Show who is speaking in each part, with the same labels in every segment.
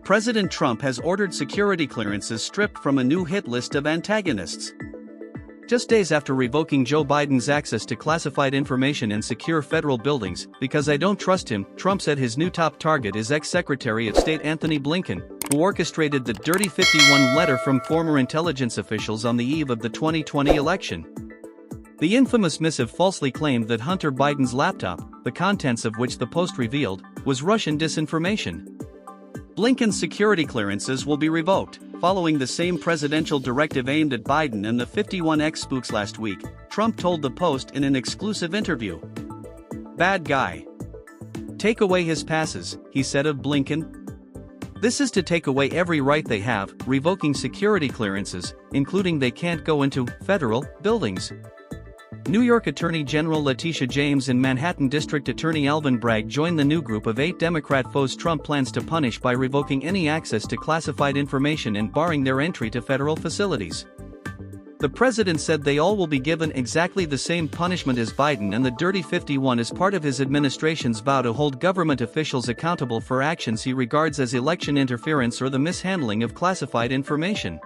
Speaker 1: President Trump has ordered security clearances stripped from a new hit list of antagonists. Just days after revoking Joe Biden's access to classified information in secure federal buildings, because I don't trust him, Trump said his new top target is ex-Secretary of State Anthony Blinken, who orchestrated the Dirty 51 letter from former intelligence officials on the eve of the 2020 election. The infamous missive falsely claimed that Hunter Biden's laptop, the contents of which the Post revealed, was Russian disinformation. Blinken's security clearances will be revoked, following the same presidential directive aimed at Biden and the 51 ex-spooks last week, Trump told the Post in an exclusive interview. "Bad guy. Take away his passes," he said of Blinken. "This is to take away every right they have, revoking security clearances, including they can't go into federal buildings." New York Attorney General Letitia James and Manhattan District Attorney Alvin Bragg joined the new group of 8 Democrat foes Trump plans to punish by revoking any access to classified information and barring their entry to federal facilities. The president said they all will be given exactly the same punishment as Biden, and the Dirty 51 is part of his administration's vow to hold government officials accountable for actions he regards as election interference or the mishandling of classified information.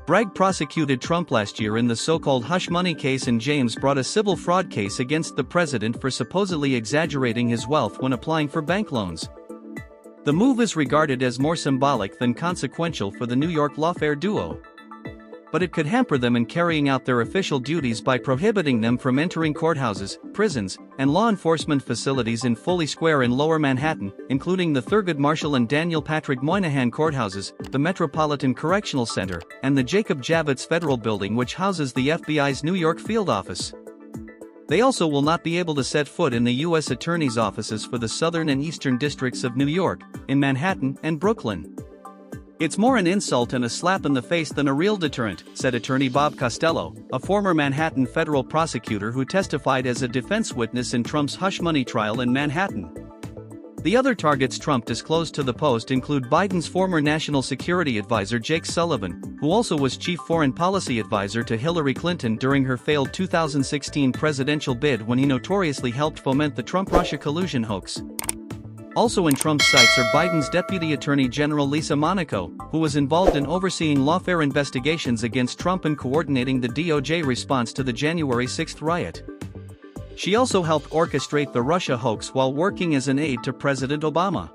Speaker 1: Bragg prosecuted Trump last year in the so-called hush money case, and James brought a civil fraud case against the president for supposedly exaggerating his wealth when applying for bank loans. The move is regarded as more symbolic than consequential for the New York lawfare duo. But it could hamper them in carrying out their official duties by prohibiting them from entering courthouses, prisons, and law enforcement facilities in Foley Square in Lower Manhattan, including the Thurgood Marshall and Daniel Patrick Moynihan courthouses, the Metropolitan Correctional Center, and the Jacob Javits Federal Building, which houses the FBI's New York field office. They also will not be able to set foot in the U.S. Attorney's offices for the Southern and Eastern districts of New York, in Manhattan and Brooklyn. "It's more an insult and a slap in the face than a real deterrent," said Attorney Bob Costello, a former Manhattan federal prosecutor who testified as a defense witness in Trump's hush money trial in Manhattan. The other targets Trump disclosed to the Post include Biden's former national security advisor Jake Sullivan, who also was chief foreign policy advisor to Hillary Clinton during her failed 2016 presidential bid, when he notoriously helped foment the Trump-Russia collusion hoax. Also in Trump's sights are Biden's Deputy Attorney General Lisa Monaco, who was involved in overseeing lawfare investigations against Trump and coordinating the DOJ response to the January 6 riot. She also helped orchestrate the Russia hoax while working as an aide to President Obama.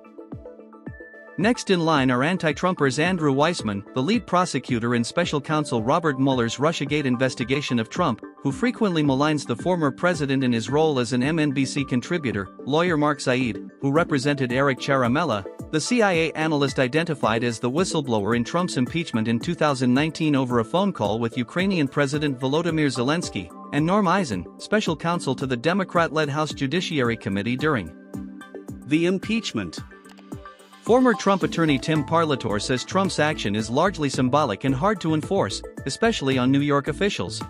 Speaker 1: Next in line are anti-Trumpers Andrew Weissmann, the lead prosecutor in special counsel Robert Mueller's Russiagate investigation of Trump, who frequently maligns the former president in his role as an MNBC contributor, lawyer Mark Zaid, who represented Eric Ciaramella, the CIA analyst identified as the whistleblower in Trump's impeachment in 2019 over a phone call with Ukrainian President Volodymyr Zelensky, and Norm Eisen, special counsel to the Democrat-led House Judiciary Committee during the impeachment. Former Trump attorney Tim Parlator says Trump's action is largely symbolic and hard to enforce, especially on New York officials.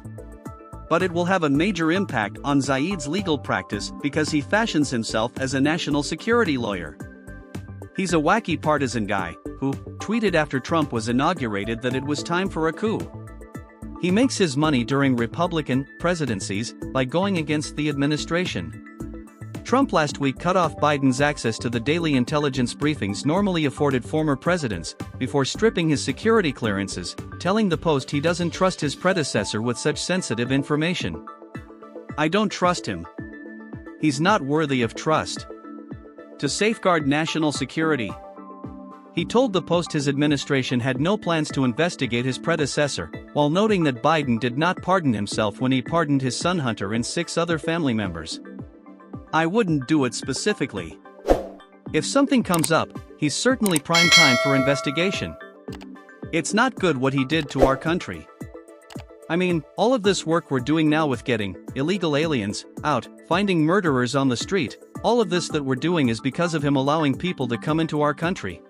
Speaker 1: But it will have a major impact on Zaid's legal practice because he fashions himself as a national security lawyer. He's a wacky partisan guy who tweeted after Trump was inaugurated that it was time for a coup. He makes his money during Republican presidencies by going against the administration. Trump last week cut off Biden's access to the daily intelligence briefings normally afforded former presidents, before stripping his security clearances, telling the Post he doesn't trust his predecessor with such sensitive information. "I don't trust him. He's not worthy of trust. To safeguard national security." He told the Post his administration had no plans to investigate his predecessor, while noting that Biden did not pardon himself when he pardoned his son Hunter and 6 other family members. "I wouldn't do it specifically. If something comes up, he's certainly prime time for investigation. It's not good what he did to our country. I mean, all of this work we're doing now with getting illegal aliens out, finding murderers on the street, all of this that we're doing is because of him allowing people to come into our country.